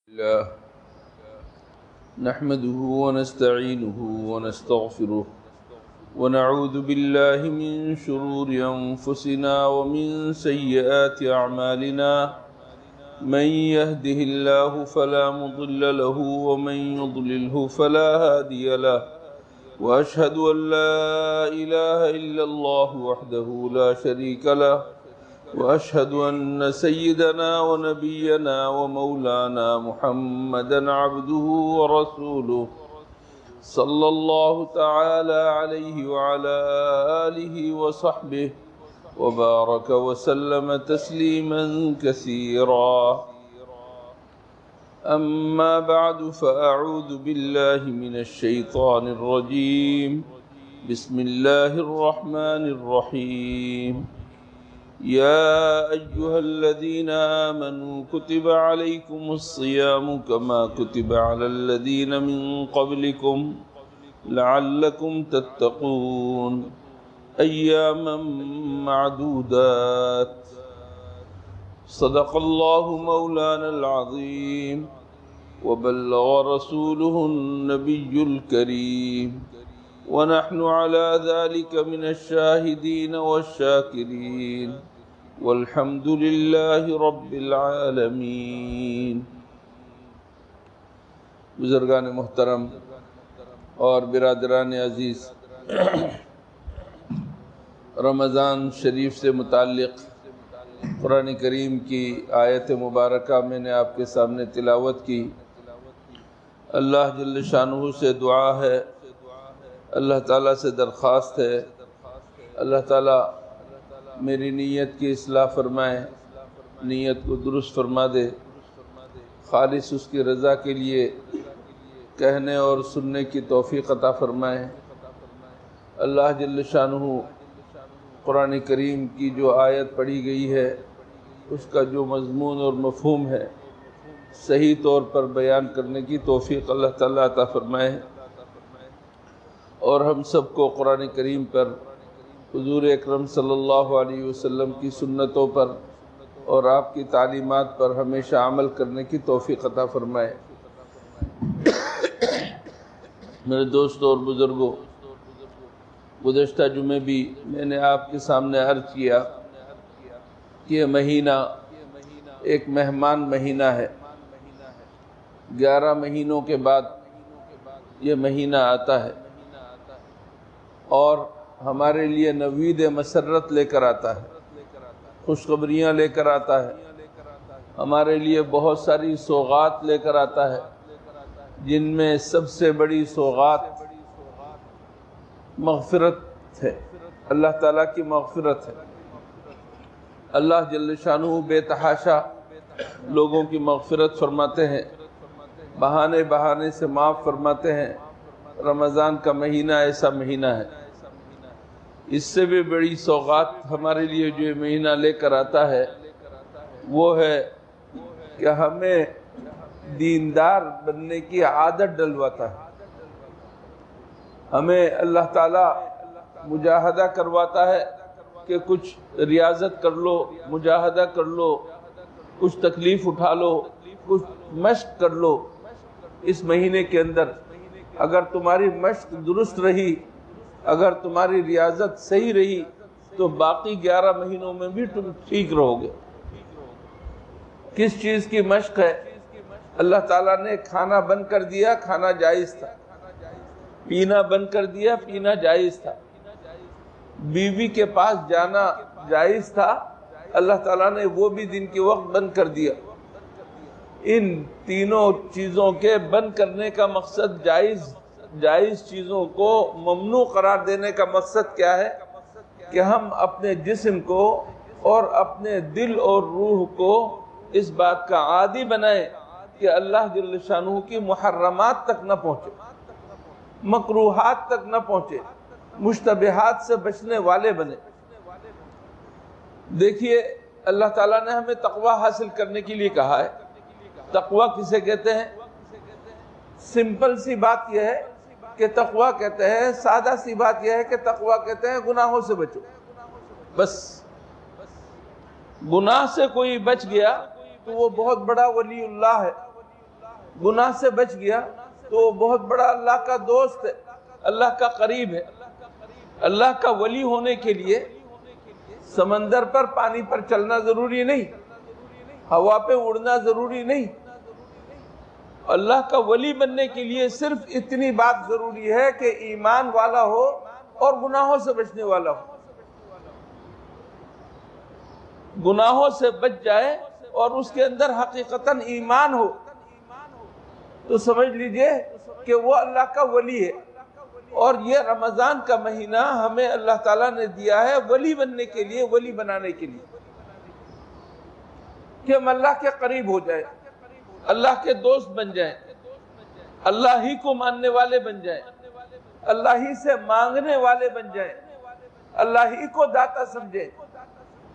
الله نحمده ونستعينه ونستغفره ونعوذ بالله من شرور أنفسنا ومن سيئات أعمالنا من يهده الله فلا مضل له ومن يضلله فلا هادي له وأشهد أن لا إله إلا الله وحده لا شريك له وأشهد أن سيدنا ونبينا ومولانا محمدا عبده ورسوله صلى الله تعالى عليه وعلى آله وصحبه وبارك وسلم تسليما كثيرا أما بعد فأعوذ بالله من الشيطان الرجيم بسم الله الرحمن الرحيم يا أيها الذين آمنوا كتب عليكم الصيام كما كتب على الذين من قبلكم لعلكم تتقون أياما معدودات صدق الله مولانا العظيم وبلغ رسوله النبي الكريم ونحن على ذلك من الشاهدين والشاكرين والحمد لله رب العالمين. بزرگان محترم اور برادران عزیز، رمضان شریف سے متعلق قرآن کریم کی آیت مبارکہ میں نے آپ کے سامنے تلاوت کی. اللہ جل شانہ سے دعا ہے، اللہ تعالیٰ سے درخواست ہے، اللہ تعالیٰ میری نیت کی اصلاح فرمائے، نیت کو درست فرما دے، خالص اس کی رضا کے لیے کہنے اور سننے کی توفیق عطا فرمائے. اللہ جل شانہ قرآن کریم کی جو آیت پڑھی گئی ہے اس کا جو مضمون اور مفہوم ہے صحیح طور پر بیان کرنے کی توفیق اللہ تعالیٰ عطا فرمائے، اور ہم سب کو قرآن کریم پر، حضور اکرم صلی اللہ علیہ وسلم کی سنتوں پر اور آپ کی تعلیمات پر ہمیشہ عمل کرنے کی توفیق عطا فرمائے. میرے دوستوں اور بزرگوں، گزشتہ جمعے بھی میں نے آپ کے سامنے عرض کیا کہ یہ مہینہ ایک مہمان مہینہ ہے. 11 مہینوں کے بعد یہ مہینہ آتا ہے اور ہمارے لیے نوید مسرت لے کر آتا ہے، خوشخبریاں لے کر آتا ہے، ہمارے لیے بہت ساری سوغات لے کر آتا ہے، جن میں سب سے بڑی سوغات مغفرت ہے، اللہ تعالیٰ کی مغفرت ہے. اللہ جل شانہ بے تحاشا لوگوں کی مغفرت فرماتے ہیں، بہانے بہانے سے معاف فرماتے ہیں. رمضان کا مہینہ ایسا مہینہ ہے. اس سے بھی بڑی سوغات ہمارے لیے جو یہ مہینہ لے کر آتا ہے وہ ہے کہ ہمیں دیندار بننے کی عادت ڈلواتا ہے. ہمیں اللہ تعالیٰ مجاہدہ کرواتا ہے کہ کچھ ریاضت کر لو، مجاہدہ کر لو، کچھ تکلیف اٹھا لو، کچھ مشق کر لو. اس مہینے کے اندر اگر تمہاری مشق درست رہی، اگر تمہاری ریاضت صحیح رہی تو باقی 11 مہینوں میں بھی تم ٹھیک رہو گے. کس چیز کی مشق ہے؟ اللہ تعالیٰ نے کھانا بند کر دیا، کھانا جائز تھا. پینا بند کر دیا، پینا جائز تھا. بیوی کے پاس جانا جائز تھا، اللہ تعالیٰ نے وہ بھی دن کے وقت بند کر دیا. ان تینوں چیزوں کے بند کرنے کا مقصد، جائز چیزوں کو ممنوع قرار دینے کا مقصد کیا ہے؟ کہ ہم اپنے جسم کو اور اپنے دل اور روح کو اس بات کا عادی بنائیں کہ اللہ جل شانہ کی محرمات تک نہ پہنچے، مکروہات تک نہ پہنچے، مشتبہات سے بچنے والے بنے. دیکھیے اللہ تعالیٰ نے ہمیں تقوی حاصل کرنے کے لیے کہا ہے. تقوی کسے کہتے ہیں؟ سمپل سی بات یہ ہے کہ تقوی کہتے ہیں، سادہ سی بات یہ ہے کہ تقوی کہتے ہیں گناہوں سے بچو. بس گناہ سے کوئی بچ گیا تو وہ بہت بڑا ولی اللہ ہے. گناہ سے بچ گیا تو وہ بہت بڑا اللہ کا دوست ہے، اللہ کا قریب ہے۔ اللہ کا ولی ہونے کے لیے سمندر پر پانی پر چلنا ضروری نہیں، ہوا پہ اڑنا ضروری نہیں۔ اللہ کا ولی بننے کے لیے صرف اتنی بات ضروری ہے کہ ایمان والا ہو اور گناہوں سے بچنے والا ہو۔ گناہوں سے بچ جائے اور اس کے اندر حقیقتاً ایمان ہو تو سمجھ لیجئے کہ وہ اللہ کا ولی ہے۔ اور یہ رمضان کا مہینہ ہمیں اللہ تعالیٰ نے دیا ہے ولی بننے کے لیے، ولی بنانے کے لیے، کہ ہم اللہ کے قریب ہو جائیں، اللہ کے دوست بن جائیں، اللہ ہی کو ماننے والے بن جائیں، اللہ ہی سے مانگنے والے بن جائیں، اللہ ہی کو داتا سمجھیں۔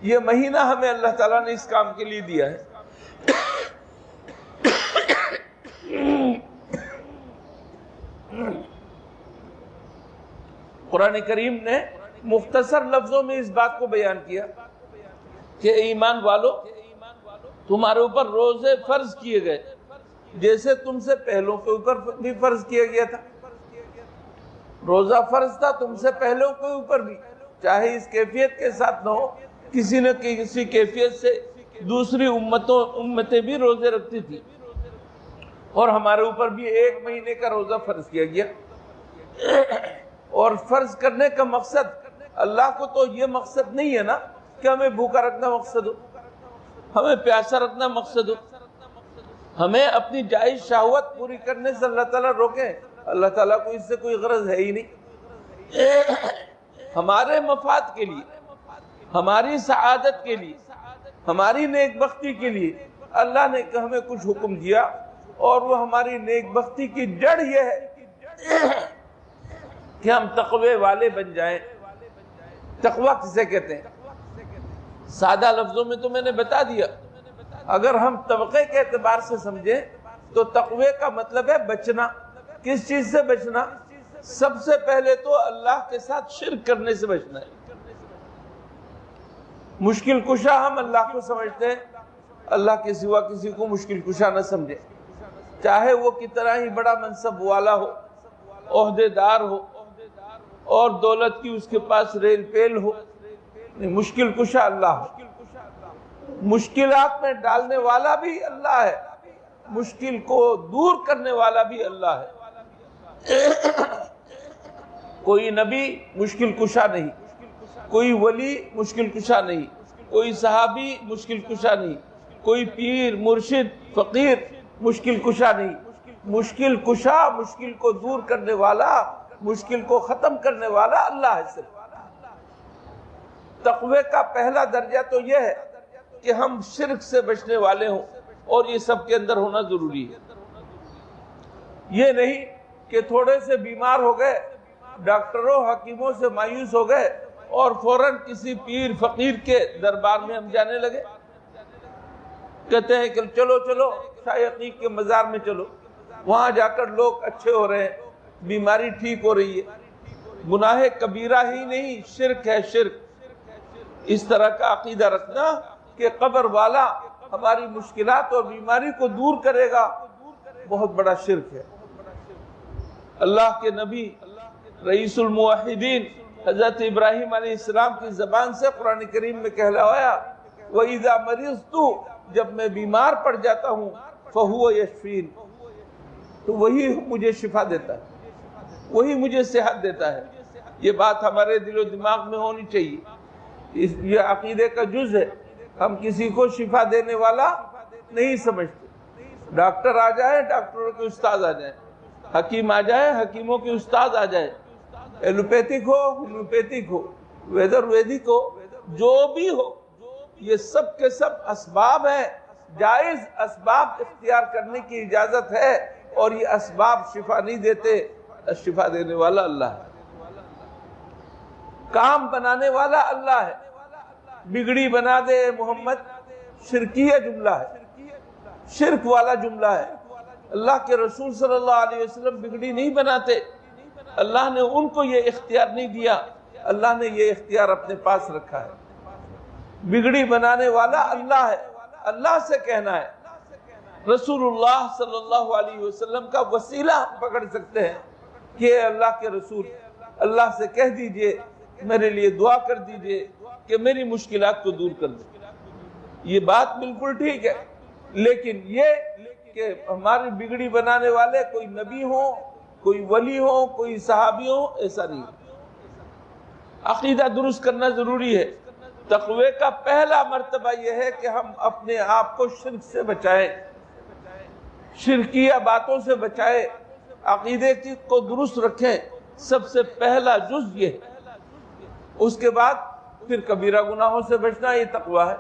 یہ مہینہ ہمیں اللہ تعالیٰ نے اس کام کے لیے دیا ہے۔ قرآن کریم نے مختصر لفظوں میں اس بات کو بیان کیا کہ ایمان والو، تمہارے اوپر روزے فرض کیے گئے جیسے تم سے پہلوں کے اوپر بھی فرض کیا گیا تھا۔ روزہ فرض تھا تم سے پہلوں کے اوپر بھی، چاہے اس کیفیت کے ساتھ نہ ہو، کسی نہ کسی کیفیت سے دوسری امتیں بھی روزے رکھتی تھی، اور ہمارے اوپر بھی 1 مہینے کا روزہ فرض کیا گیا۔ اور فرض کرنے کا مقصد، اللہ کو تو یہ مقصد نہیں ہے نا کہ ہمیں بھوکا رکھنا مقصد ہو، ہمیں پیاسا رکھنا مقصد ہو، ہمیں اپنی جائز شہوت پوری کرنے سے اللہ تعالیٰ روکے۔ اللہ تعالیٰ کو اس سے کوئی غرض ہے ہی نہیں۔ ہمارے مفاد کے لیے، ہماری سعادت کے لیے، ہماری نیک بختی کے لیے اللہ نے ہمیں کچھ حکم دیا، اور وہ ہماری نیک بختی کی جڑ یہ ہے کہ ہم تقوی والے بن جائیں۔ تقوی کسے کہتے ہیں؟ سادہ لفظوں میں تو میں نے بتا دیا۔ اگر ہم طبقے کے اعتبار سے سمجھیں تو تقوی کا مطلب ہے بچنا۔ کس چیز سے بچنا؟ سب سے پہلے تو اللہ کے ساتھ شرک کرنے سے بچنا ہے۔ مشکل کشا ہم اللہ کو سمجھتے ہیں، اللہ کے سوا کسی کو مشکل کشا نہ سمجھے، چاہے وہ کتنا ہی بڑا منصب والا ہو، عہدے دار ہو، اور دولت کی اس کے پاس ریل پیل ہو۔ مشکل کشا اللہ ہے، مشکلات میں ڈالنے والا بھی اللہ ہے، مشکل کو دور کرنے والا بھی اللہ ہے۔ کوئی نبی مشکل کشا نہیں، کوئی ولی مشکل کشا نہیں، کوئی صحابی مشکل کشا نہیں، کوئی پیر مرشد فقیر مشکل کشا نہیں۔ مشکل کشا، مشکل کو دور کرنے والا، مشکل کو ختم کرنے والا اللہ ہے صرف۔ تقوی کا پہلا درجہ تو یہ ہے کہ ہم شرک سے بچنے والے ہوں، اور یہ سب کے اندر ہونا ضروری ہے۔ یہ نہیں کہ تھوڑے سے بیمار ہو گئے، ڈاکٹروں حکیموں سے مایوس ہو گئے اور فوراً کسی پیر فقیر کے دربار میں ہم جانے لگے، کہتے ہیں کہ چلو چلو شاہ عقیق کے مزار میں چلو، وہاں جا کر لوگ اچھے ہو رہے ہیں، بیماری ٹھیک ہو رہی ہے۔ گناہ کبیرہ ہی نہیں، شرک ہے شرک۔ اس طرح کا عقیدہ رکھنا کہ قبر والا ہماری مشکلات اور بیماری کو دور کرے گا، بہت بڑا شرک ہے۔ اللہ کے نبی رئیس الموحدین حضرت ابراہیم علیہ السلام کی زبان سے قرآن کریم میں کہلایا، وَإِذَا مَرِضْتُ، جب میں بیمار پڑ جاتا ہوں، فَهُوَ يَشْفِينِ، تو وہی مجھے شفا دیتا ہے، وہی مجھے صحت دیتا ہے۔ یہ بات ہمارے دل و دماغ میں ہونی چاہیے، یہ عقیدے کا جز ہے۔ ہم کسی کو شفا دینے والا نہیں سمجھتے۔ ڈاکٹر آ جائے، ڈاکٹروں کے استاد آ جائیں، حکیم آ جائے، حکیموں کے استاد آ جائیں، ایلوپیتھک ہو، ہومیوپیتھک ہو، ویدر ویدک ہو، جو بھی ہو، یہ سب کے سب اسباب ہیں۔ جائز اسباب اختیار کرنے کی اجازت ہے، اور یہ اسباب شفا نہیں دیتے، شفا دینے والا اللہ ہے، کام بنانے والا اللہ ہے۔ بگڑی بنا دے محمد شرکیہ جملہ ہے، شرک والا جملہ ہے۔ اللہ کے رسول صلی اللہ علیہ وسلم بگڑی نہیں بناتے، اللہ نے ان کو یہ اختیار نہیں دیا، اللہ نے یہ اختیار اپنے پاس رکھا ہے۔ بگڑی بنانے والا اللہ ہے، اللہ سے کہنا ہے رسول اللہ صلی اللہ علیہ وسلم کا وسیلہ ہم پکڑ سکتے ہیں کہ اللہ کے رسول اللہ سے کہہ دیجئے میرے لیے دعا کر دیجئے کہ میری مشکلات کو دور کر دے. یہ بات بالکل ٹھیک ہے، لیکن یہ کہ ہماری بگڑی بنانے والے کوئی نبی ہوں، کوئی ولی ہوں، کوئی صحابی ہوں، ایسا نہیں. عقیدہ درست کرنا ضروری ہے. تقوی کا پہلا مرتبہ یہ ہے کہ ہم اپنے آپ کو شرک سے بچائیں، شرکیہ باتوں سے بچائیں، عقیدے کو درست رکھیں. سب سے پہلا جز یہ ہے. اس کے بعد پھر کبیرہ گناہوں سے بچنا، یہ تقوی ہے.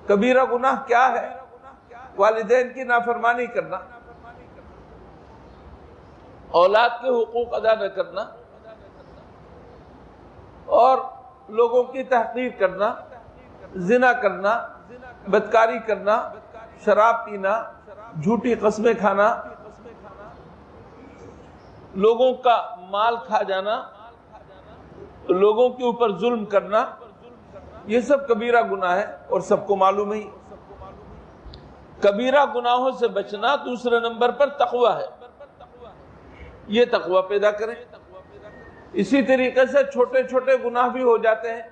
کبیرہ گناہ کیا ہے؟ والدین کی نافرمانی کرنا، اولاد کے حقوق ادا نہ کرنا، اور لوگوں کی تحقیر کرنا، زنا کرنا، بدکاری کرنا، شراب پینا، جھوٹی قسمیں کھانا، لوگوں کا مال کھا جانا، لوگوں کے اوپر ظلم کرنا، یہ سب کبیرہ گناہ ہے اور سب کو معلوم ہے. کبیرہ گناہوں سے بچنا دوسرے نمبر پر تقوی ہے. یہ تقوی پیدا کریں. اسی طریقے سے چھوٹے چھوٹے گناہ بھی ہو جاتے ہیں.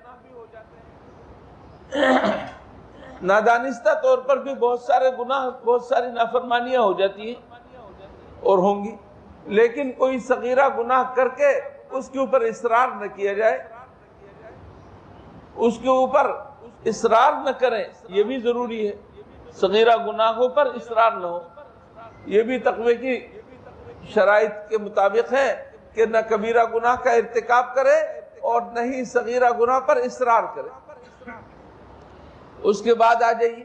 نادانستہ طور پر بھی بہت سارے گناہ، بہت ساری نافرمانیاں ہو جاتی ہیں اور ہوں گی، لیکن کوئی صغیرہ گناہ کر کے اس کے اوپر اصرار نہ کیا جائے، اس کے اوپر اصرار نہ کریں، یہ بھی ضروری ہے. صغیرہ گناہوں پر اصرار نہ ہو. یہ بھی تقوی کی شرائط کے مطابق ہے کہ نہ کبیرہ گناہ کا ارتکاب کرے اور نہ ہی صغیرہ گناہ پر اصرار کرے. اس کے بعد آ جائیے،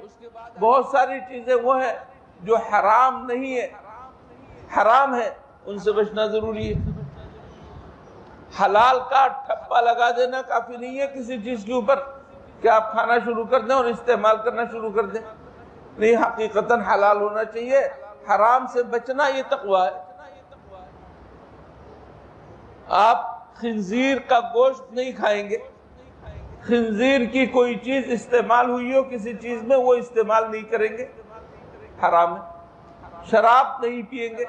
بہت ساری چیزیں وہ ہیں جو حرام نہیں ہے، حرام ہے، ان سے بچنا ضروری ہے. حلال کا ٹھپا لگا دینا کافی نہیں ہے کسی چیز کے اوپر کہ آپ کھانا شروع کر دیں اور استعمال کرنا شروع کر دیں. نہیں، حقیقتاً حلال ہونا چاہیے. حرام سے بچنا یہ تقوی ہے. آپ خنزیر کا گوشت نہیں کھائیں گے، خنزیر کی کوئی چیز استعمال ہوئی ہو کسی چیز میں، وہ استعمال نہیں کریں گے، حرام ہے. شراب نہیں پیئیں گے.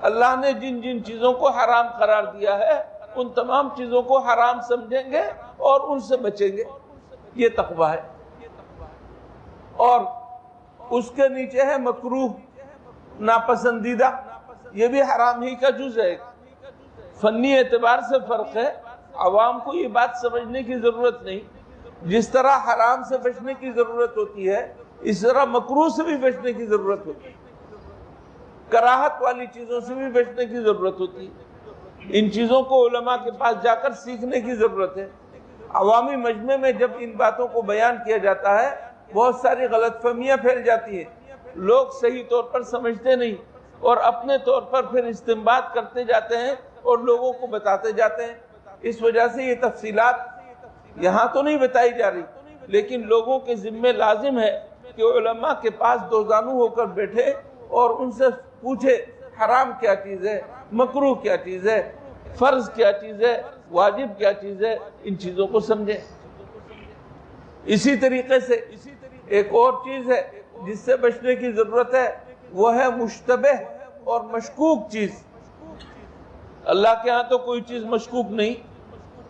اللہ نے جن جن چیزوں کو حرام قرار دیا ہے ان تمام چیزوں کو حرام سمجھیں گے اور ان سے بچیں گے. یہ تقوی ہے. اور اس کے نیچے ہے مکروہ، ناپسندیدہ، یہ بھی حرام ہی کا جز ہے. فنی اعتبار سے فرق ہے. عوام کو یہ بات سمجھنے کی ضرورت نہیں. جس طرح حرام سے بچنے کی ضرورت ہوتی ہے، اس طرح مکروہ سے بھی بچنے کی ضرورت ہوتی ہے. کراہت والی چیزوں سے بھی بچنے کی ضرورت ہوتی ہے. ان چیزوں کو علماء کے پاس جا کر سیکھنے کی ضرورت ہے. عوامی مجمع میں جب ان باتوں کو بیان کیا جاتا ہے بہت ساری غلط فہمیاں پھیل جاتی ہیں. لوگ صحیح طور پر سمجھتے نہیں اور اپنے طور پر پھر استنباط کرتے جاتے ہیں اور لوگوں کو بتاتے جاتے ہیں. اس وجہ سے یہ تفصیلات یہاں تو نہیں بتائی جا رہی، لیکن لوگوں کے ذمہ لازم ہے کہ علماء کے پاس دو زانو ہو کر بیٹھے اور ان سے پوچھے حرام کیا چیز ہے، مکروہ کیا چیز ہے، فرض کیا چیز ہے، واجب کیا چیز ہے. ان چیزوں کو سمجھیں. اسی طریقے سے ایک اور چیز ہے جس سے بچنے کی ضرورت ہے، وہ ہے مشتبہ اور مشکوک چیز. اللہ کے ہاں تو کوئی چیز مشکوک نہیں،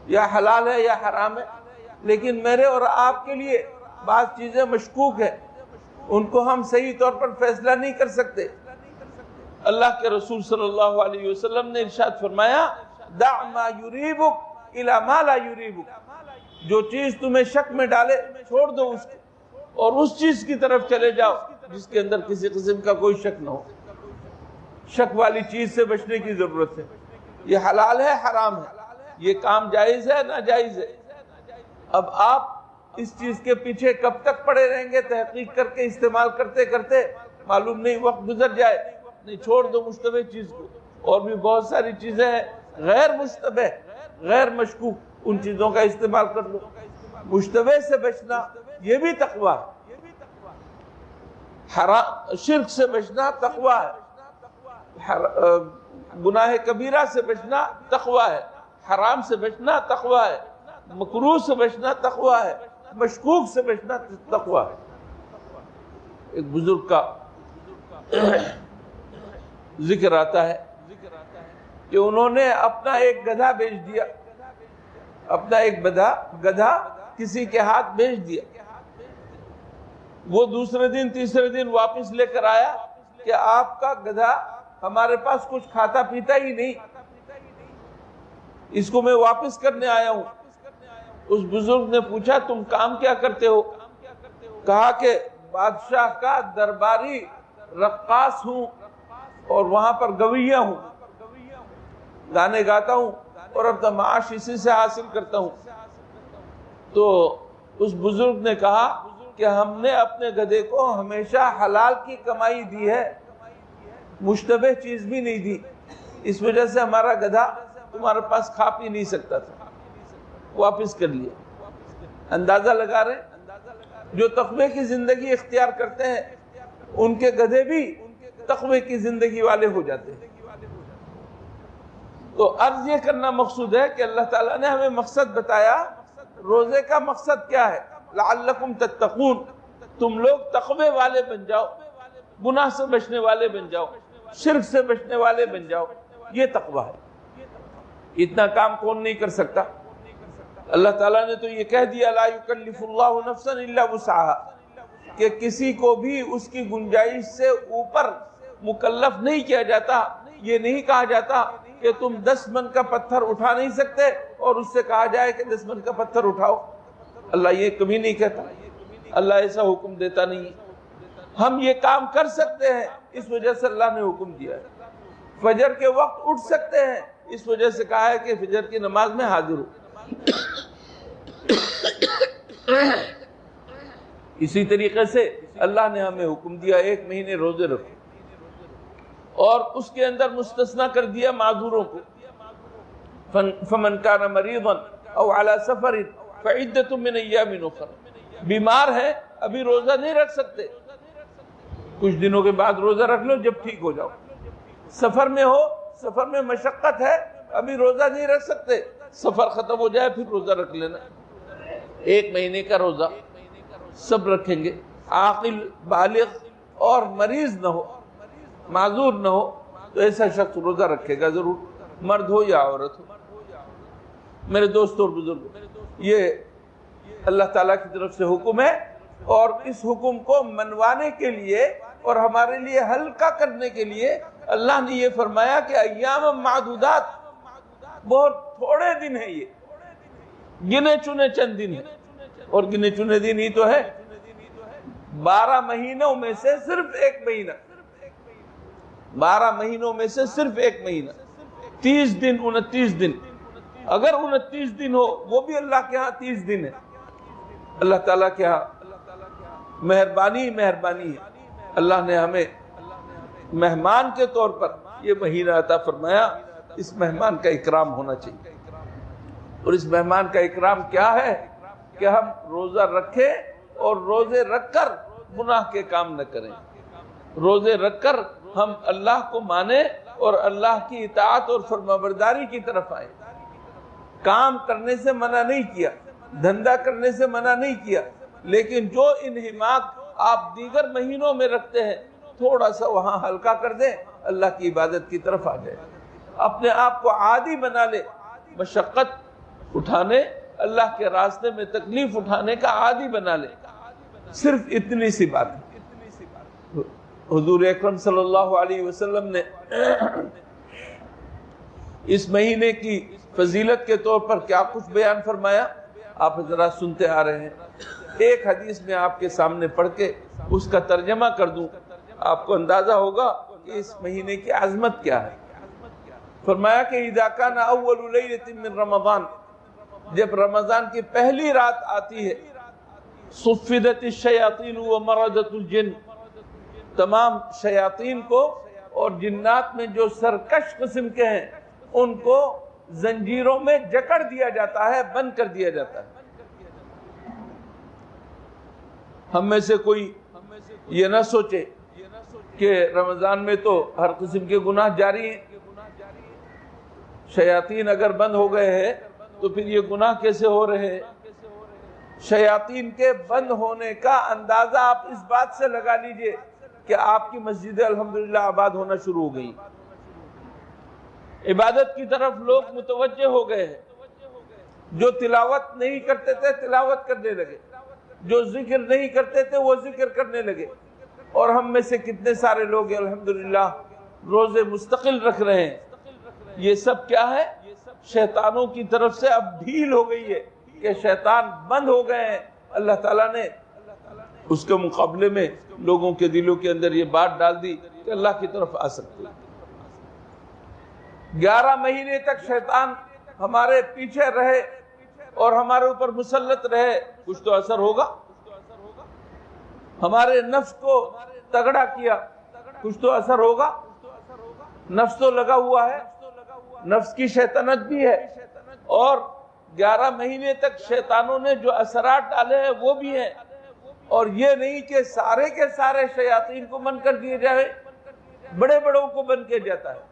یا حلال ہے یا حرام ہے، لیکن میرے اور آپ کے لیے بعض چیزیں مشکوک ہیں، ان کو ہم صحیح طور پر فیصلہ نہیں کر سکتے. اللہ کے رسول صلی اللہ علیہ وسلم نے ارشاد فرمایا، دع ما یریبک الی ما لا یریبک. جو چیز تمہیں شک میں ڈالے چھوڑ دو اس کو اور اس چیز کی طرف چلے جاؤ جس کے اندر کسی قسم کا کوئی شک نہ ہو. شک والی چیز سے بچنے کی ضرورت ہے. یہ حلال ہے، حرام ہے، یہ کام جائز ہے، ناجائز ہے. اب آپ اس چیز کے پیچھے کب تک پڑے رہیں گے؟ تحقیق کر کے استعمال کرتے کرتے معلوم نہیں وقت گزر جائے. نہیں، چھوڑ دو مشتبہ چیز کو. اور بھی بہت ساری چیزیں ہیں غیر مشتبہ، غیر مشکوک، ان چیزوں کا استعمال کر لو. مشتبہ سے بچنا یہ بھی تقوی ہے. شرک سے بچنا تقوی ہے. گناہ کبیرہ سے بچنا تقوی ہے. حرام سے بچنا تقوی ہے. مکروہ سے بچنا تقوی ہے. مشکوک سے بچنا تقوی ہے. ایک بزرگ کا ذکر آتا ہے کہ انہوں نے اپنا ایک گدھا بیچ دیا، اپنا ایک گدھا کسی کے ہاتھ بیچ دیا۔ وہ دوسرے دن تیسرے دن واپس لے کر آیا کہ آپ کا گدھا ہمارے پاس کچھ کھاتا پیتا ہی نہیں، اس کو میں واپس کرنے آیا ہوں۔ اس بزرگ نے پوچھا تم کام کیا کرتے ہو؟ کہا کہ بادشاہ کا درباری رقاص ہوں اور وہاں پر گویہ ہوں، گانے گاتا ہوں اور اپنا معاش اسی سے حاصل کرتا ہوں۔ تو اس بزرگ نے کہا کہ ہم نے اپنے گدھے کو ہمیشہ حلال کی کمائی دی ہے، مشتبہ چیز بھی نہیں دی، اس وجہ سے ہمارا گدھا تمہارے پاس کھا پی نہیں سکتا تھا، واپس کر لیا۔ اندازہ لگا رہے جو تقوی کی زندگی اختیار کرتے ہیں ان کے گدھے بھی تقوی کی زندگی والے ہو جاتے ہیں۔ تو عرض یہ کرنا مقصود ہے کہ اللہ تعالیٰ نے ہمیں مقصد بتایا، روزے کا مقصد کیا ہے؟ لعلکم تتقون، تم لوگ تقوی والے بن جاؤ، گناہ سے بچنے والے بن جاؤ، شرک سے بچنے والے بن جاؤ، یہ تقوی ہے۔ اتنا کام کون نہیں کر سکتا؟ اللہ تعالیٰ نے تو یہ کہہ دیا لا یکلف اللہ نفسا الا وسعها، کہ کسی کو بھی اس کی گنجائش سے اوپر مکلف نہیں کیا جاتا۔ یہ نہیں کہا جاتا کہ تم 10 من کا پتھر اٹھا نہیں سکتے اور اس سے کہا جائے کہ 10 من کا پتھر اٹھاؤ، اللہ یہ کبھی نہیں کہتا، اللہ ایسا حکم دیتا نہیں۔ ہم یہ کام کر سکتے ہیں، اس وجہ سے اللہ نے حکم دیا ہے۔ فجر کے وقت اٹھ سکتے ہیں، اس وجہ سے کہا ہے کہ فجر کی نماز میں حاضر ہو۔ اسی طریقے سے اللہ نے ہمیں حکم دیا 1 مہینے روزے رکھو، اور اس کے اندر مستثنا کر دیا معذوروں کو۔ فمن کان مریضا او علی سفر فعدۃ من ایام اخر، بیمار ہے ابھی روزہ نہیں رکھ سکتے، کچھ دنوں کے بعد روزہ رکھ لو جب ٹھیک ہو جاؤ۔ سفر میں ہو، سفر میں مشقت ہے، ابھی روزہ نہیں رکھ سکتے، سفر ختم ہو جائے پھر روزہ رکھ لینا۔ 1 مہینے کا روزہ سب رکھیں گے، عاقل بالغ اور مریض نہ ہو، معذور نہ ہو تو ایسا شخص روزہ رکھے گا ضرور، مرد ہو یا عورت ہو۔ میرے دوست اور بزرگ، یہ اللہ تعالیٰ کی طرف سے حکم ہے، اور اس حکم کو منوانے کے لیے اور ہمارے لیے ہلکا کرنے کے لیے اللہ نے یہ فرمایا کہ ایام معدودات، بہت تھوڑے دن ہیں، یہ گنے چنے چند دن ہیں، اور گنے چنے دن ہی تو ہے، 12 مہینوں میں سے صرف 1 مہینہ، 12 مہینوں میں سے صرف 1 مہینہ، 30 دن 29 دن، اگر 29 دن ہو وہ بھی اللہ کے ہاں 30 دن ہے۔ اللہ تعالیٰ کے ہاں مہربانی مہربانی ہے، اللہ نے ہمیں مہمان کے طور پر یہ مہینہ عطا فرمایا، اس مہمان کا اکرام ہونا چاہیے۔ اور اس مہمان کا اکرام کیا ہے کہ ہم روزہ رکھیں اور روزے رکھ کر گناہ کے کام نہ کریں، روزے رکھ کر ہم اللہ کو مانیں اور اللہ کی اطاعت اور فرمانبرداری کی طرف آئیں۔ کام کرنے سے منع نہیں کیا، دھندا کرنے سے منع نہیں کیا، لیکن جو انہماک آپ دیگر مہینوں میں رکھتے ہیں تھوڑا سا وہاں ہلکا کر دیں، اللہ کی عبادت کی طرف آ جائے، اپنے آپ کو عادی بنا لے، مشقت اٹھانے، اللہ کے راستے میں تکلیف اٹھانے کا عادی بنا لے۔ صرف اتنی سی بات ہے۔ حضور اکرم صلی اللہ علیہ وسلم نے اس مہینے کی فضیلت کے طور پر کیا کچھ بیان فرمایا، آپ ذرا سنتے آ رہے ہیں۔ ایک حدیث میں آپ کے سامنے پڑھ کے اس کا ترجمہ کر دوں، آپ کو اندازہ ہوگا کہ اس مہینے کی عظمت کیا ہے۔ فرمایا کہ اذا کان اول لیلۃ من رمضان، جب رمضان کی پہلی رات آتی ہے، صفدت الشیاطین ومردت الجن، تمام شیاطین کو اور جنات میں جو سرکش قسم کے ہیں ان کو زنجیروں میں جکڑ دیا جاتا ہے، بند کر دیا جاتا ہے۔ ہم میں سے کوئی یہ نہ سوچے کہ رمضان میں تو ہر قسم کے گناہ جاری ہیں، شیاطین اگر بند ہو گئے ہیں تو پھر یہ گناہ کیسے ہو رہے ہیں؟ شیاطین کے بند ہونے کا اندازہ آپ اس بات سے لگا لیجئے کہ آپ کی مسجدیں الحمدللہ آباد ہونا شروع ہو گئی، عبادت کی طرف لوگ متوجہ ہو گئے ہیں، جو تلاوت نہیں کرتے تھے تلاوت کرنے لگے، جو ذکر نہیں کرتے تھے وہ ذکر کرنے لگے، اور ہم میں سے کتنے سارے لوگ ہیں الحمدللہ روزے مستقل رکھ رہے ہیں۔ یہ سب کیا ہے؟ شیطانوں کی طرف سے اب ڈھیل ہو گئی ہے کہ شیطان بند ہو گئے ہیں۔ اللہ تعالیٰ نے اس کے مقابلے میں لوگوں کے دلوں کے اندر یہ بات ڈال دی کہ اللہ کی طرف آ سکتے ہیں۔ 11 مہینے تک شیطان ہمارے پیچھے رہے اور ہمارے اوپر مسلط رہے، کچھ تو اثر ہوگا۔ ہمارے نفس کو تگڑا کیا، کچھ تو اثر ہوگا۔ نفس تو لگا ہوا ہے، نفس کی شیطنت بھی ہے، اور 11 مہینے تک شیطانوں نے جو اثرات ڈالے ہیں وہ بھی ہیں، اور یہ نہیں کہ سارے کے سارے شیاطین کو بند کر دیے جائے، بڑے بڑوں کو بند کیا جاتا ہے۔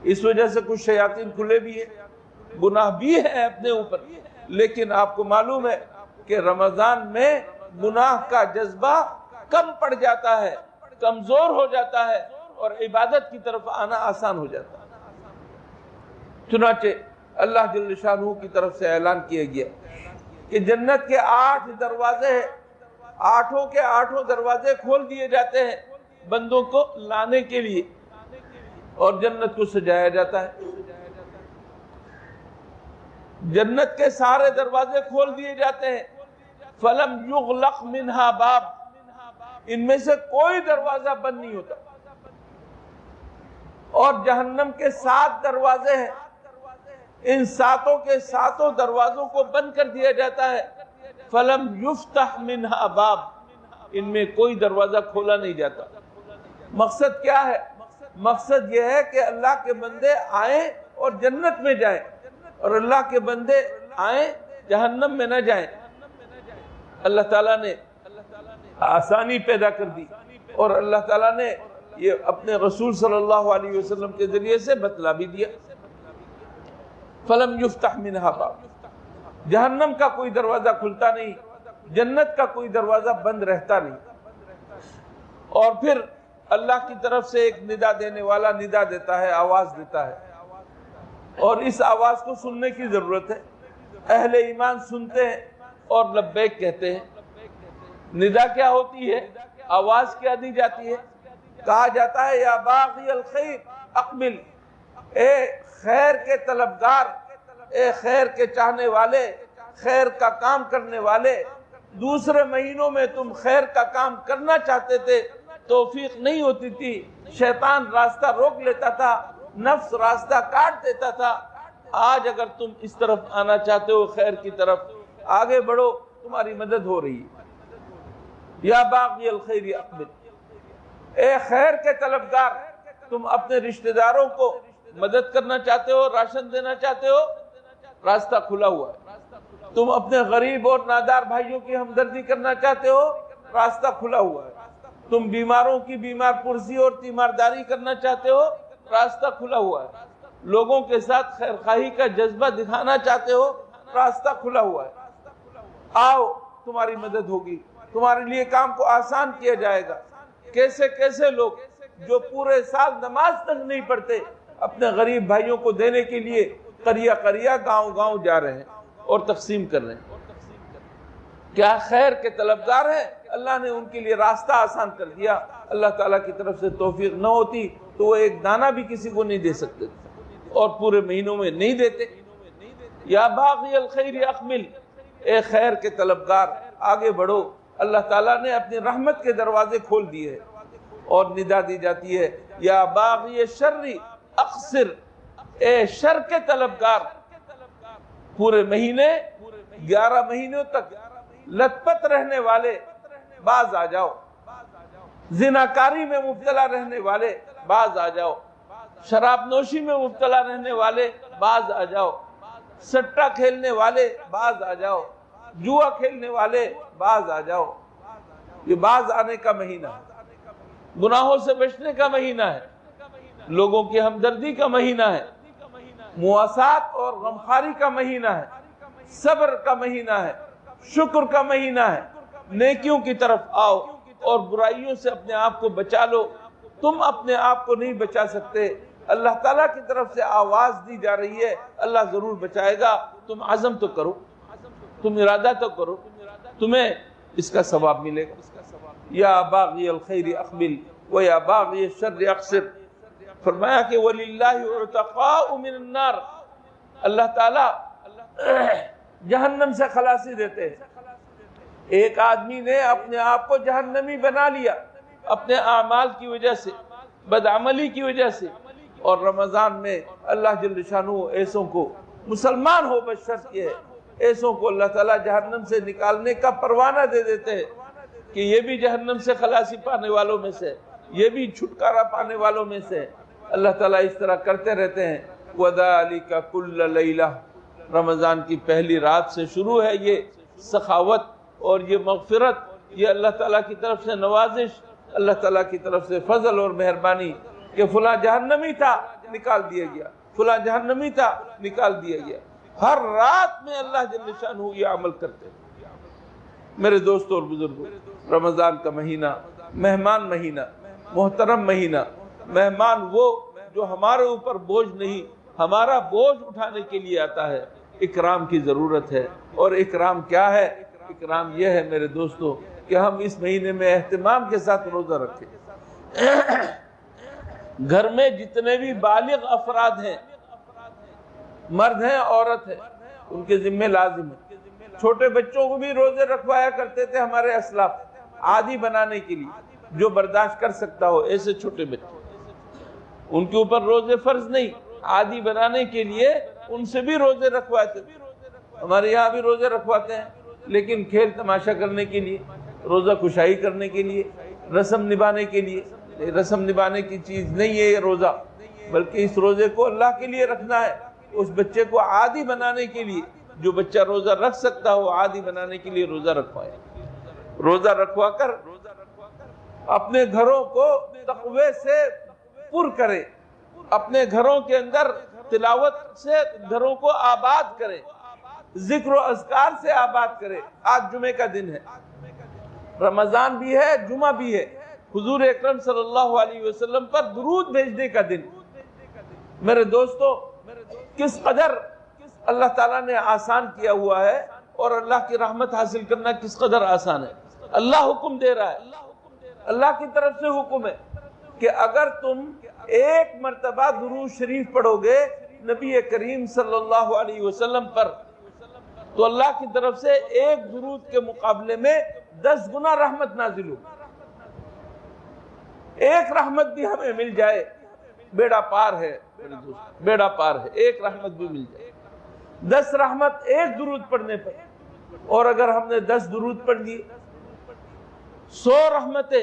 اس وجہ سے کچھ شیاطین کھلے بھی ہیں، گناہ بھی ہیں اپنے اوپر، لیکن آپ کو معلوم ہے کہ رمضان میں گناہ کا جذبہ کم پڑ جاتا ہے، کمزور ہو جاتا ہے، اور عبادت کی طرف آنا آسان ہو جاتا ہے۔ چنانچہ اللہ جل شانہ کی طرف سے اعلان کیا گیا کہ جنت کے 8 دروازے ہیں، 8 کے 8 دروازے کھول دیے جاتے ہیں بندوں کو لانے کے لیے، اور جنت کو سجایا جاتا ہے۔ جنت کے سارے دروازے کھول دیے جاتے ہیں، فَلَمْ يُغْلَقْ مِنْهَا باب، ان میں سے کوئی دروازہ بند نہیں ہوتا۔ اور جہنم کے 7 دروازے ہیں، ان 7 کے 7 دروازوں کو بند کر دیا جاتا ہے، فَلَمْ يُفْتَحْ مِنْهَا باب، ان میں کوئی دروازہ کھولا نہیں جاتا۔ مقصد کیا ہے؟ مقصد یہ ہے کہ اللہ کے بندے آئیں اور جنت میں جائیں، اور اللہ کے بندے آئیں جہنم میں نہ جائیں۔ اللہ تعالیٰ نے آسانی پیدا کر دی، اور اللہ تعالیٰ نے یہ اپنے رسول صلی اللہ علیہ وسلم کے ذریعے سے بتلا بھی دیا۔ فَلَمْ يُفْتَحْ مِنْهَا باب، جہنم کا کوئی دروازہ کھلتا نہیں، جنت کا کوئی دروازہ بند رہتا نہیں۔ اور پھر اللہ کی طرف سے ایک ندا دینے والا ندا دیتا ہے، آواز دیتا ہے، اور اس آواز کو سننے کی ضرورت ہے۔ اہل ایمان سنتے ہیں اور لبیک کہتے ہیں۔ ندا کیا ہوتی ہے؟ آواز کیا دی جاتی ہے؟ کہا جاتا ہے یا باغی الخیر اقبل، اے خیر کے طلبگار، اے خیر کے چاہنے والے، خیر کا کام کرنے والے، دوسرے مہینوں میں تم خیر کا کام کرنا چاہتے تھے، توفیق نہیں ہوتی تھی، شیطان راستہ روک لیتا تھا، نفس راستہ کاٹ دیتا تھا۔ آج اگر تم اس طرف آنا چاہتے ہو، خیر کی طرف آگے بڑھو، تمہاری مدد ہو رہی ہے۔ یا باغی الخیر اقبل، اے خیر کے طلبگار، تم اپنے رشتہ داروں کو مدد کرنا چاہتے ہو، راشن دینا چاہتے ہو، راستہ کھلا ہوا ہے۔ تم اپنے غریب اور نادار بھائیوں کی ہمدردی کرنا چاہتے ہو، راستہ کھلا ہوا ہے۔ تم بیماروں کی بیمار پرسی اور تیمارداری کرنا چاہتے ہو، راستہ کھلا ہوا ہے۔ لوگوں کے ساتھ خیر خواہی کا جذبہ دکھانا چاہتے ہو، راستہ کھلا ہوا ہے۔ آؤ، تمہاری مدد ہوگی، تمہارے لیے کام کو آسان کیا جائے گا۔ کیسے کیسے لوگ جو پورے سال نماز تک نہیں پڑھتے، اپنے غریب بھائیوں کو دینے کے لیے قریہ قریہ گاؤں گاؤں جا رہے ہیں اور تقسیم کر رہے ہیں۔ کیا خیر کے طلبگار ہیں؟ اللہ نے ان کے لیے راستہ آسان کر دیا۔ اللہ تعالیٰ کی طرف سے توفیق نہ ہوتی تو وہ ایک دانہ بھی کسی کو نہیں دے سکتے، اور پورے مہینوں میں نہیں دیتے۔ یا باغی الخیر اقبل، اے خیر کے طلبگار آگے بڑھو۔ اللہ تعالیٰ نے اپنی رحمت کے دروازے کھول دیے، اور ندا دی جاتی ہے یا باغی الشر اقصر، اے شر کے طلبگار، پورے مہینے 11 مہینوں تک لت پت رہنے والے باز آ جاؤ، زناکاری میں مبتلا رہنے والے باز آ جاؤ، شراب نوشی میں مبتلا رہنے والے باز آ جاؤ، سٹا کھیلنے والے باز آ جاؤ، جوا کھیلنے والے باز آ جاؤ۔ یہ باز آنے کا مہینہ ہے، گناہوں سے بچنے کا مہینہ ہے، لوگوں کی ہمدردی کا مہینہ ہے، مواسات اور غمخواری کا مہینہ ہے، صبر کا مہینہ ہے، شکر کا مہینہ ہے۔ نیکیوں کی طرف آؤ، اور برائیوں سے اپنے آپ کو بچا لو. تم اپنے آپ کو نہیں بچا سکتے, اللہ تعالیٰ کی طرف سے آواز دی جا رہی ہے, اللہ ضرور بچائے گا. تم عزم تو کرو, تم ارادہ تو کرو, تمہیں اس کا ثواب ملے گا. یا باغی الخیر اقبل و یا باغی الشر اقصر. فرمایا کہ وَلِلَّهِ عُتَقَاءُ مِنَ النَّارِ, اللہ تعالیٰ جہنم سے خلاصی دیتے ہیں. ایک آدمی نے اپنے آپ کو جہنمی بنا لیا اپنے اعمال کی وجہ سے, بدعملی کی وجہ سے, اور رمضان میں اللہ جل شانہ ایسوں کو, مسلمان ہو بس شرط یہ ہے, ایسوں کو اللہ تعالیٰ جہنم سے نکالنے کا پروانہ دے دیتے ہیں کہ یہ بھی جہنم سے خلاصی پانے والوں میں سے, یہ بھی چھٹکارا پانے والوں میں سے. اللہ تعالیٰ اس طرح کرتے رہتے ہیں. وَذَلِكَ كُلَّ لَيْلَةٍ, رمضان کی پہلی رات سے شروع ہے یہ سخاوت اور یہ مغفرت, یہ اللہ تعالیٰ کی طرف سے نوازش, اللہ تعالیٰ کی طرف سے فضل اور مہربانی کہ فلاں جہنمی تھا نکال دیا گیا, فلاں جہنمی تھا نکال دیا گیا. ہر رات میں اللہ جل شانہ یہ عمل کرتے ہیں. میرے دوستوں اور بزرگوں, رمضان کا مہینہ مہمان مہینہ, محترم مہینہ. مہمان وہ جو ہمارے اوپر بوجھ نہیں, ہمارا بوجھ اٹھانے کے لیے آتا ہے. اکرام کی ضرورت ہے, اور اکرام کیا ہے؟ اکرام یہ ہے میرے دوستو کہ ہم اس مہینے میں اہتمام کے ساتھ روزہ رکھیں. گھر میں جتنے بھی بالغ افراد ہیں, مرد ہیں عورت ہیں, ان کے ذمہ لازم ہے. چھوٹے بچوں کو بھی روزے رکھوایا کرتے تھے ہمارے اسلاف, عادی بنانے کے لیے. جو برداشت کر سکتا ہو ایسے چھوٹے بچے, ان کے اوپر روزے فرض نہیں, عادی بنانے کے لیے ان سے بھی روزے رکھواتے تھے. ہمارے یہاں بھی روزے رکھواتے ہیں, لیکن کھیل تماشا کرنے کے لیے, روزہ کشائی کرنے کے لیے, رسم نبھانے کے لیے. رسم نبھانے کی چیز نہیں ہے یہ روزہ, بلکہ اس روزے کو اللہ کے لیے رکھنا ہے. اس بچے کو عادی بنانے کے لیے, جو بچہ روزہ رکھ سکتا ہو عادی بنانے کے لیے روزہ رکھوائے. روزہ رکھوا کر اپنے گھروں کو تقوی سے پر کرے, اپنے گھروں کے اندر تلاوت سے گھروں کو آباد کرے, ذکر و اذکار سے آباد کرے. آج جمعے کا دن ہے, رمضان بھی ہے, جمعہ بھی ہے, حضور اکرم صلی اللہ علیہ وسلم پر درود بھیجنے کا دن. میرے دوستو, کس قدر اللہ تعالیٰ نے آسان کیا ہوا ہے, اور اللہ کی رحمت حاصل کرنا کس قدر آسان ہے. اللہ حکم دے رہا ہے, اللہ کی طرف سے حکم ہے کہ اگر تم ایک مرتبہ درود شریف پڑھو گے نبی کریم صلی اللہ علیہ وسلم پر, تو اللہ کی طرف سے ایک درود کے مقابلے میں 10 گنا رحمت نازل ہو. ایک رحمت بھی ہمیں مل جائے بیڑا پار ہے, بیڑا پار ہے. ایک رحمت بھی مل جائے, 10 رحمت ایک درود پڑھنے پر. اور اگر ہم نے 10 درود پڑھ دی, 100 رحمتیں,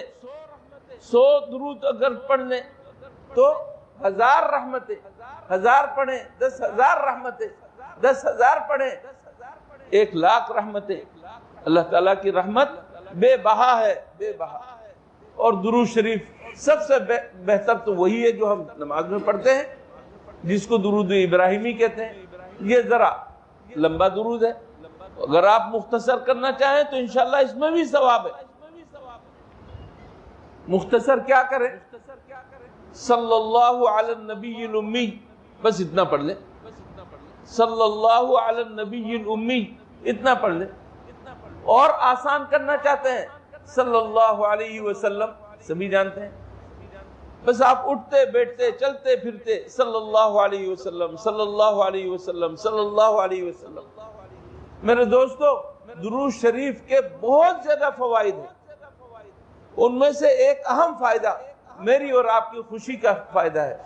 100 درود اگر پڑھ لیں تو 1000 رحمتیں. 1000 پڑھیں 10,000 رحمتیں, 10,000 پڑھیں 1,00,000 رحمتیں. اللہ تعالیٰ کی رحمت بے بہا ہے, بے بہا. اور درود شریف سب سے بہتر تو وہی ہے جو ہم نماز میں پڑھتے ہیں, جس کو درود ابراہیمی کہتے ہیں. یہ ذرا لمبا درود ہے, اگر آپ مختصر کرنا چاہیں تو انشاءاللہ اس میں بھی ثواب ہے. مختصر کیا کریں؟ صلی اللہ علی النبی الامی, بس اتنا پڑھ لیں. صلی اللہ علی النبی الامی, اتنا پڑھ لیں. اور آسان کرنا چاہتے ہیں صلی اللہ علیہ وسلم, سبھی جانتے ہیں, بس آپ اٹھتے بیٹھتے چلتے پھرتے صلی اللہ علیہ وسلم, صلی اللہ علیہ وسلم, صلی اللہ علیہ وسلم. میرے دوستو, درود شریف کے بہت زیادہ فوائد ہیں. ان میں سے ایک اہم فائدہ میری اور آپ کی خوشی کا فائدہ ہے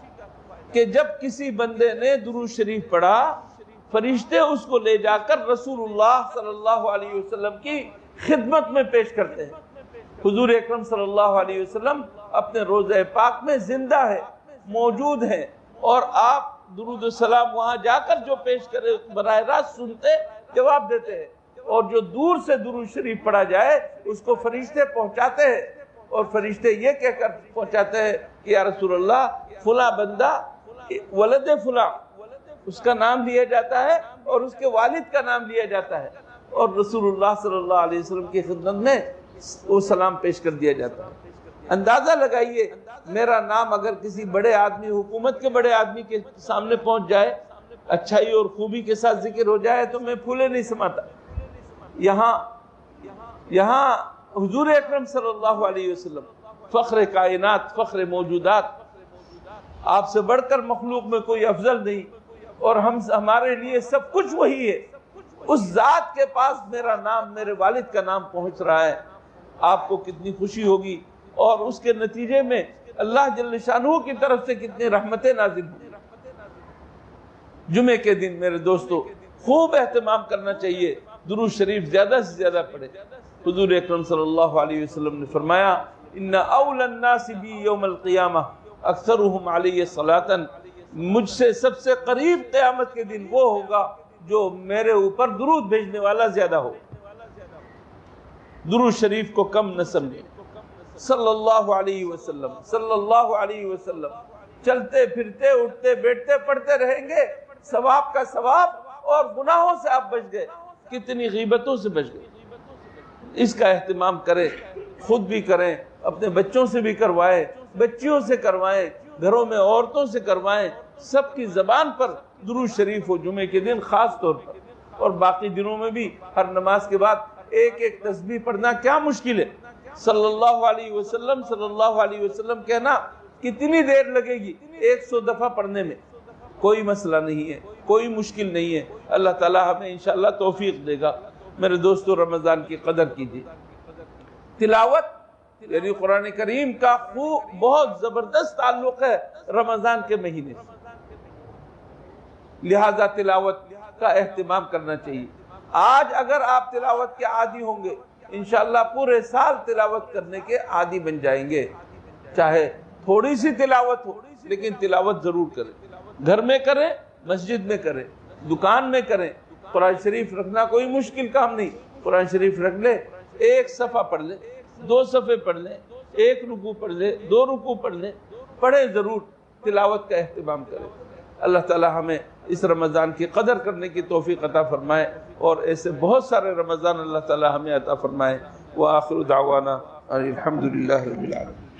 کہ جب کسی بندے نے درود شریف پڑھا, فرشتے اس کو لے جا کر رسول اللہ صلی اللہ علیہ وسلم کی خدمت میں پیش کرتے ہیں. حضور اکرم صلی اللہ علیہ وسلم اپنے روضہ پاک میں زندہ ہے, موجود ہیں, اور آپ درود السلام وہاں جا کر جو پیش کرے براہ راست سنتے, جواب دیتے ہیں. اور جو دور سے درود شریف پڑھا جائے اس کو فرشتے پہنچاتے ہیں, اور فرشتے یہ کہہ کر پہنچاتے ہیں کہ یا رسول اللہ فلاں بندہ ولد فلاں, اس کا نام لیا جاتا ہے اور اس کے والد کا نام لیا جاتا ہے, اور رسول اللہ صلی اللہ علیہ وسلم کی خدمت میں وہ سلام پیش کر دیا جاتا ہے۔ اندازہ لگائیے میرا نام اگر کسی بڑے آدمی، حکومت کے بڑے آدمی کے سامنے پہنچ جائے، اچھائی اور خوبی کے ساتھ ذکر ہو جائے تو میں پھولے نہیں سماتا۔ یہاں حضور اکرم صلی اللہ علیہ وسلم فخر کائنات، فخر موجودات، آپ سے بڑھ کر مخلوق میں کوئی افضل نہیں، اور ہمارے لیے سب کچھ وہی ہے۔ اس ذات کے پاس میرا نام، میرے والد کا نام پہنچ رہا ہے، آپ کو کتنی خوشی ہوگی، اور اس کے نتیجے میں اللہ جل شانہ کی طرف سے کتنی رحمتیں نازل ہوئی۔ جمعے کے دن میرے دوستو خوب اہتمام کرنا چاہیے، درود شریف زیادہ سے زیادہ پڑھے۔ حضور اکرم صلی اللہ علیہ وسلم نے فرمایا ان اول الناس بی یوم القیامہ اکثرهم علی صلاۃ، مجھ سے سب سے قریب قیامت کے دن وہ ہوگا جو میرے اوپر درود بھیجنے والا زیادہ ہو۔ درود شریف کو کم نہ سمجھیں۔ صلی اللہ علیہ وسلم، صلی اللہ علیہ وسلم، چلتے پھرتے اٹھتے بیٹھتے پڑھتے رہیں گے، ثواب کا ثواب، اور گناہوں سے آپ بچ گئے، کتنی غیبتوں سے بچ گئے۔ اس کا اہتمام کریں، خود بھی کریں، اپنے بچوں سے بھی کروائیں، بچیوں سے کروائیں، گھروں میں عورتوں سے کروائیں، سب کی زبان پر درود شریف ہو جمعے کے دن خاص طور پر، اور باقی دنوں میں بھی ہر نماز کے بعد ایک ایک تسبیح پڑھنا کیا مشکل ہے۔ صلی اللہ علیہ وسلم، صلی اللہ علیہ وسلم کہنا کتنی دیر لگے گی 100 دفعہ پڑھنے میں، کوئی مسئلہ نہیں ہے، کوئی مشکل نہیں ہے۔ اللہ تعالی ہمیں انشاءاللہ توفیق دے گا۔ میرے دوستو رمضان کی قدر کیجیے۔ تلاوت یعنی قرآن کریم کا بہت زبردست تعلق ہے رمضان کے مہینے سے، لہذا تلاوت کا اہتمام کرنا چاہیے۔ آج اگر آپ تلاوت کے عادی ہوں گے انشاءاللہ پورے سال تلاوت کرنے کے عادی بن جائیں گے۔ چاہے تھوڑی سی تلاوت ہو لیکن تلاوت ضرور کریں، گھر میں کریں، مسجد میں کریں، دکان میں کریں۔ قرآن شریف رکھنا کوئی مشکل کام نہیں، قرآن شریف رکھ لے، ایک صفحہ پڑھ لے، 2 صفحے پڑھ لیں، 1 رکوع پڑھ لے، 2 رکوع پڑھ لیں، پڑھیں ضرور، تلاوت کا اہتمام کریں۔ اللہ تعالی ہمیں اس رمضان کی قدر کرنے کی توفیق عطا فرمائے، اور ایسے بہت سارے رمضان اللہ تعالی ہمیں عطا فرمائے۔ وآخر دعوانا الحمدللہ رب العالمین۔